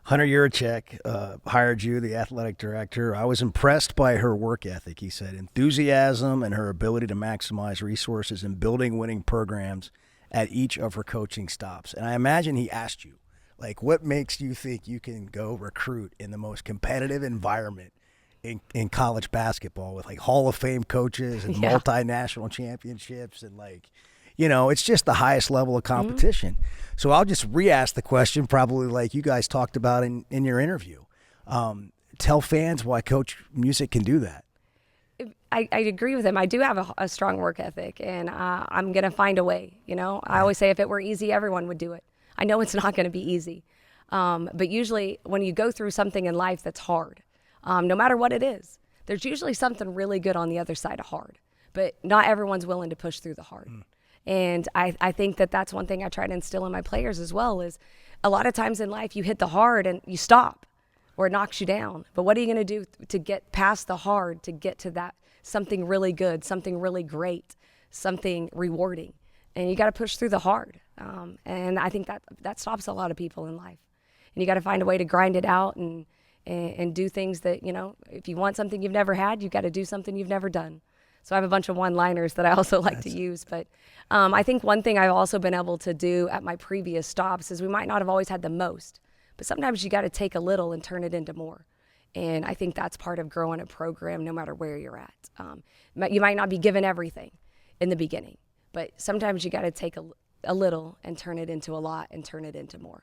Hunter Yurachek hired you, the athletic director. I was impressed by her work ethic, he said, enthusiasm and her ability to maximize resources in building winning programs at each of her coaching stops. And I imagine he asked you, like, what makes you think you can go recruit in the most competitive environment in college basketball with like Hall of Fame coaches and multinational championships and like, it's just the highest level of competition. Mm-hmm. So I'll just re-ask the question, probably like you guys talked about in your interview. Tell fans why Coach Musick can do that. I agree with him. I do have a strong work ethic, and I'm going to find a way. I always say if it were easy, everyone would do it. I know it's not going to be easy. But usually when you go through something in life that's hard, no matter what it is, there's usually something really good on the other side of hard. But not everyone's willing to push through the hard. And I think that's one thing I try to instill in my players as well is a lot of times in life you hit the hard and you stop or it knocks you down. But what are you going to do to get past the hard, to get to that something really good, something really great, something rewarding? And you got to push through the hard. And I think that stops a lot of people in life. And you got to find a way to grind it out and do things that, if you want something you've never had, you got to do something you've never done. So I have a bunch of one-liners that I also like to use. But I think one thing I've also been able to do at my previous stops is we might not have always had the most, but sometimes you got to take a little and turn it into more. And I think that's part of growing a program no matter where you're at. You might not be given everything in the beginning, but sometimes you got to take a little and turn it into a lot and turn it into more.